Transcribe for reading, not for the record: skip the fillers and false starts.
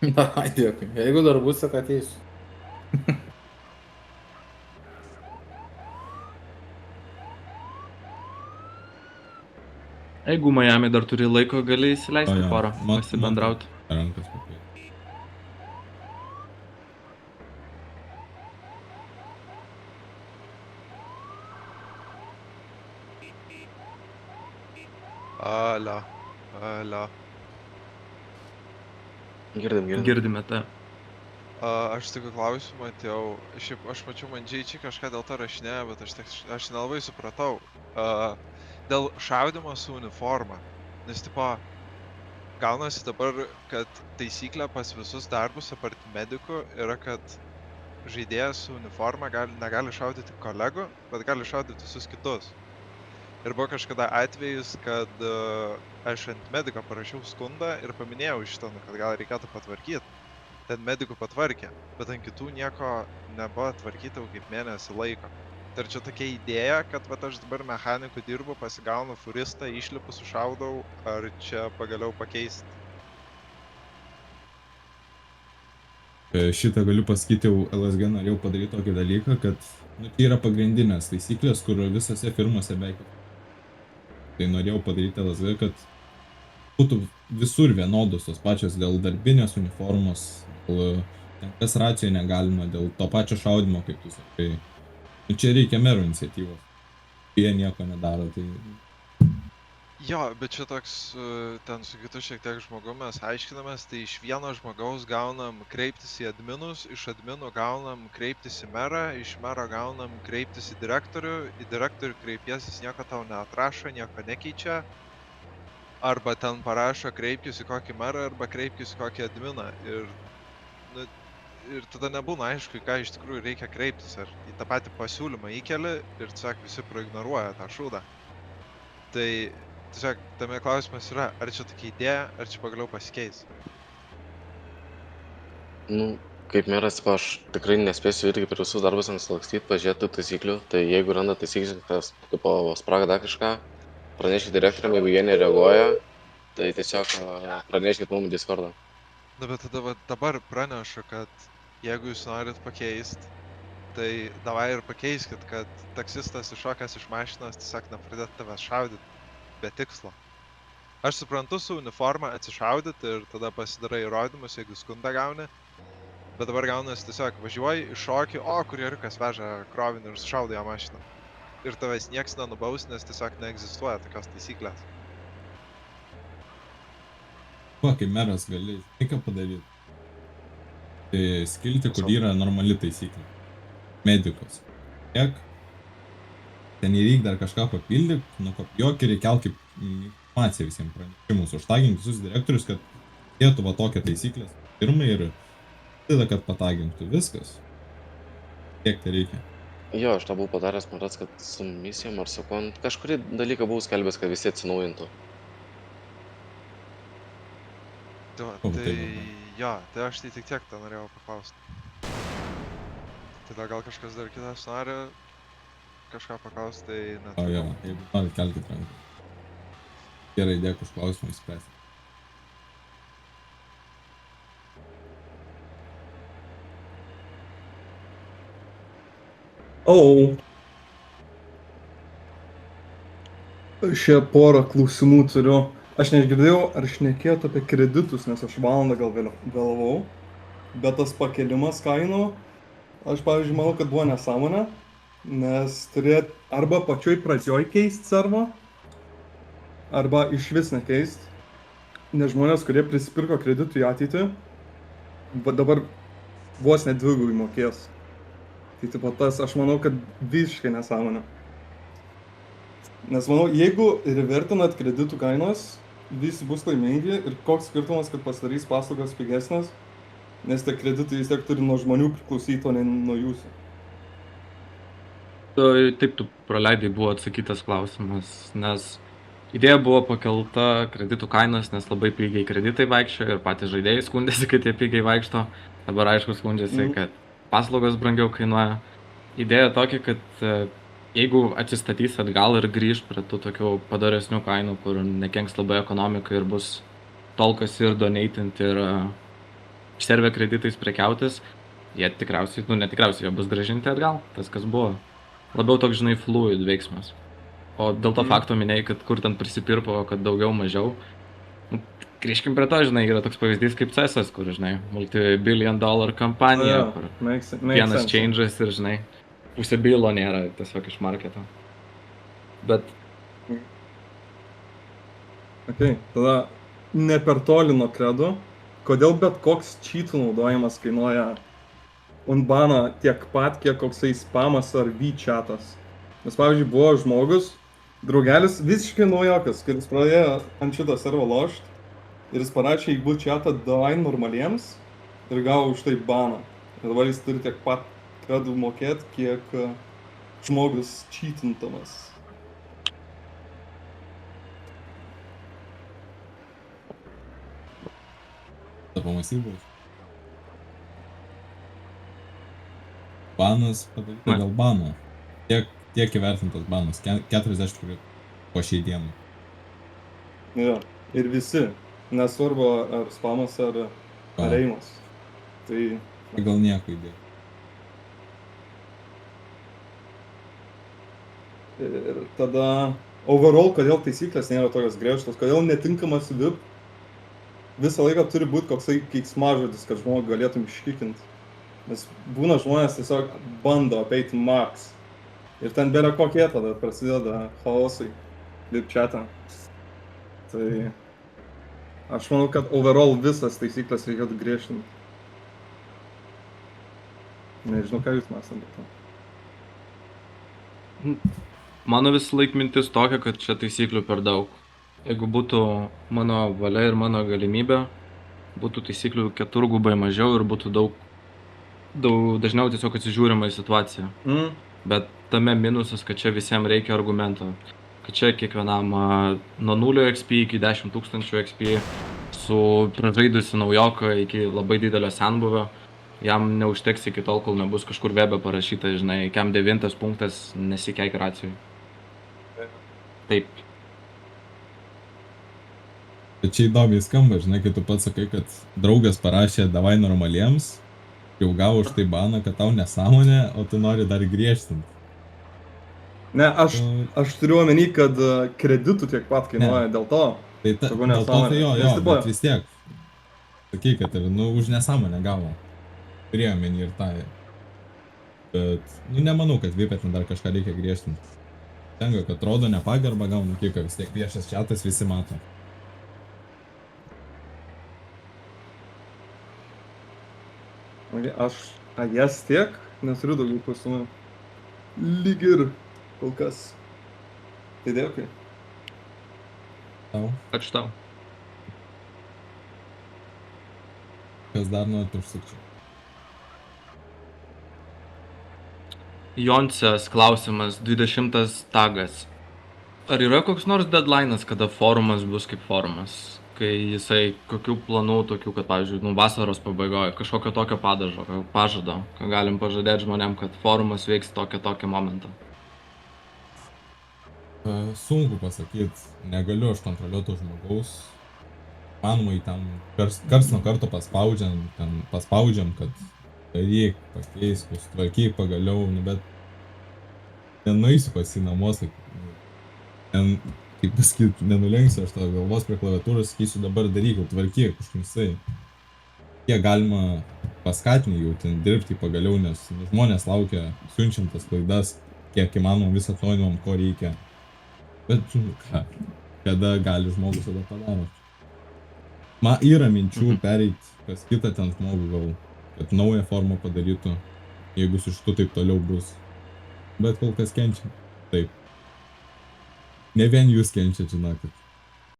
Na, dėkui. Jeigu dar bus, tai ateisiu. Jeigu Miami dar turi laiko, gali O įsileisti jo, porą, matau, pasibendrauti. rankas papėti. Alio. Alio. Girdim. Girdime tą. Aš tik klausimą atėjau. Šiaip aš mačiau Mandžiaičiai kažką dėl to rašinėjo, bet aš nelabai supratau. Dėl šaudimo su uniforma. Nes tipo, gaunasi dabar, kad taisyklė pas visus darbus apart medikų yra, kad žaidėjas su uniforma negali šaudyti kolegų, bet gali šaudyti visus kitus. Ir buvo kažkada atvejis, kad aš ant mediko parašiau skundą ir paminėjau šitą, kad gal reikėtų patvarkyti. Ten medikų patvarkė, bet ant kitų nieko nebuvo tvarkyti jau kaip mėnesį laiko. Tai čia tokia idėja, kad vat aš dabar mechaniku dirbu, pasigaunu furistą, išlipu, sušaudau, ar čia pagaliau pakeisti? Šitą galiu pasakyti, jau LSG norėjau padaryti tokį dalyką, kad čia yra pagrindinės taisyklės, kur visose firmose beveik. Tai norėjau padaryti LSG, kad būtų visur vienodos tos pačios dėl darbinės uniformos, dėl kas racijoje negalima, dėl to pačio šaudimo, kaip tu sakai. Čia reikia merų iniciatyvos. Jie nieko nedaro, tai... Jo, bet čia toks, ten su kitu šiek tiek žmogum mes aiškinamės, tai iš vieno žmogaus gaunam kreiptis į adminus, iš adminų gaunam kreiptis į merą, iš mero gaunam kreiptis į direktorių kreipies, jis nieko tau neatrašo, nieko nekeičia. Arba ten parašo kreipkis į kokį merą, arba kreipkis į kokį adminą. Ir tada nebūna aišku, ką iš tikrųjų reikia kreiptis. Ar į tą patį pasiūlymą įkeli ir tiesiog visi proignoruoja tą šūdą. Tai tiesiog tame klausimas yra, ar čia tokia idėja, ar čia pagaliau pasikeis. Nu, kaip meras, aš tikrai nespėsiu irgi per visus darbus nusilakstyti, pažiūrėti taisyklių. Tai jeigu randa taisyklės, kas tipo spraga dar kažką, praneškit direktoriam, jeigu jie nereaguoja, tai tiesiog praneškit mums Discordą. Na, bet tada dabar pranešu, kad jeigu jūs norit pakeist, tai davai ir pakeiskit, kad taksistas iššokęs iš mašinos tiesiog nepradėtų tavęs šaudyti be tikslo. Aš suprantu su uniforma atsišaudyti ir tada pasidarai įrodymus, jeigu skundą gauni, bet dabar gaunasi tiesiog važiuoji, iššoki, o kurjeriukas veža krovinį ir sušaudai ją mašiną. Ir tavęs nieks nenubaus, nes tiesiog neegzistuoja tokios taisyklės. Kaip meras gali, ką padaryti. Tai skilti, kur yra normali taisyklė. Medikos. Tiek. Ten įreik dar kažką papildyk, nukopijuok ir įkelk kaip informaciją visiems pranešimus. Užtagink visus direktorius, kad dėtų va tokią taisyklę pirmai ir tada, kad patagintų viskas. Kiek tai reikia. Jo, aš tą buvau padaręs, matas, kad su misijom ar su kon, kažkurį dalyką buvau skelbęs, kad visi atsinaujintų. Tai aš tai tik tiek tą norėjau paklausti. Tada gal kažkas dar kitas nori kažką paklausti, tai net. O jo, jeigu nori, kelkit ranką. Gerai, dėkui už klausimą, įspręsti. Šie porą klausimų turiu. Aš negirdėjau, ar šnekėjote apie kreditus, nes aš valandą gal vėlavau. Bet tas pakelimas kainų, aš pavyzdžiui manau, kad buvo nesąmonė. Nes turėt arba pačioj pradžioj keist servą, arba iš vis nekeist. Nes žmonės, kurie prisipirko kreditų į ateitį, dabar vos net dvigubai mokės. Tai tipo tas, aš manau, kad visiškai nesąmonė. Nes manau, jeigu revertinat kreditų kainos, visi bus laimingi ir koks skirtumas, kad pasidarys paslaugas pigesnės, nes tie kreditai vis tiek turi nuo žmonių priklausyti, o ne nuo jūsų. Taip, tu praleidai, buvo atsakytas klausimas, nes idėja buvo pakelta kreditų kainos, nes labai pigiai kreditai vaikščio ir patys žaidėjai skundėsi, kad jie pigiai vaikšto. Dabar aišku skundžiasi, kad paslaugos brangiau kainuoja. Idėja tokia, kad jeigu atsistatys atgal ir grįž prie tų tokių padaresnių kainų, kur nekenks labai ekonomikai ir bus tolkas ir donatint ir servė kreditais prekiautis, jie tikriausiai, nu netikriausiai, jie bus grąžinti atgal, tas kas buvo. Labiau toks, žinai, fluid veiksmas. O dėl to fakto minėjai, kad kur ten prisipirpo, kad daugiau mažiau. Nu, grįžkim prie to, žinai, yra toks pavyzdys kaip CSS, kur, žinai, multi-billion dollar kampanija, Jo, kur makes vienas sense. changes ir, žinai, pusė bylo nėra tiesiog iš marketo. Bet Okay, tada ne per toli nuo kredo, kodėl bet koks cheatų naudojimas kainuoja unbaną tiek pat, kiek koksai spamas ar VChatas. Nes pavyzdžiui, buvo žmogus, draugelis visiškai naujokas, kuris pradėjo ant šito servo lošt ir jis parašė į VChatą davai normaliems ir gavo už tai baną. Ir dabar jis turi tiek pat kredų mokėti, kiek žmogus cheatintamas. Ta pamastyk bus. Banas padaryta Na. dėl bano. Tiek įvertintas banas. 40 kurių po šiai dienai. Jo, ir visi, nesvarbu ar spamas ar reimas. Tai Gal nieko įdėjo. ir tada overall, kodėl taisyklės nėra tokios griežtos, kodėl netinkamas VIP visą laiką turi būti koksai keiksmažodis, kad žmogų galėtum iškikinti. Nes būna žmonės tiesiog bando apeiti max. Ir ten bėra kokie tada prasideda chaosai VIP chat'e. Tai aš manau, kad overall visas taisyklės reikėtų griežtinti. Nežinau, ką jūs mąstate apie to. mano visą laik mintis tokia, kad čia taisyklių per daug. Jeigu būtų mano valia ir mano galimybė, būtų taisyklių keturgubai mažiau ir būtų daug dažniau tiesiog atsižiūrima į situaciją. Bet tame minusas, kad čia visiems reikia argumento. Kad čia kiekvienam nuo 0 XP iki 10 000 XP su pražaidusi naujoką iki labai didelio senbuvio, jam neužteks iki tol, kol nebus kažkur webe parašyta, žinai, kiam 9 punktas nesikeik racijui. Taip. Bet čia įdomiai skamba, žinai, kai tu pats sakai, kad draugas parašė davai normaliems, jau gavo už tai baną, kad tau nesąmonė, o tu nori dar griežtinti. Ne, aš turiu omeny, kad kreditų tiek pat kainuoja dėl to. Tai ta, Sakau, dėl to tai nesąmonė. jo, Nes tipo- bet vis tiek. Sakai, kad ir, nu, už nesąmonę gavo. Turėjau menį ir tą. Bet, nu, nemanau, kad VIP ten dar kažką reikia griežtinti. Tenka, kad rodo nepagarbą gauna kiką, vis tiek viešas chatas visi mato. Aš jas tiek neturiu daugiau klausimų. Lyg ir kol kas. Tai dėkui. Tau, Ačiū tau. kas dar norėtų užsukti. Joncės klausimas, 20 tagas. Ar yra koks nors deadline'as, kada forumas bus kaip forumas? Kai jisai kokių planų tokių, kad pavyzdžiui, nu, vasaros pabaigoje, kažkokio tokio pažado, ką galim pažadėti žmonėm, kad forumas veiks tokį momentą. Sunku pasakyti, negaliu aš kontroliuoti to žmogaus. Manoma, ten kars nuo karto paspaudžiam, kad daryk, pakeisk, sutvarkyk pagaliau, nu, bet nenueisiu pas į namus, kaip pasakyti, nenulenksiu aš tavo galvos prie klaviatūros, sakysiu dabar daryk, tvarkyk, kažkaisai. Kiek galima paskatinti jau ten dirbti pagaliau, nes žmonės laukia, siunčiam tas klaidas, kiek įmanoma vis atnaujinam, ko reikia. Bet, ką, kada gali žmogus tada padaro. Man yra minčių pereiti pas kitą ten žmogų gal, kad naują formą padarytų, jeigu su šitu taip toliau bus. Bet kol kas kenčia. Taip. Ne vien jūs kenčiat, žinokit.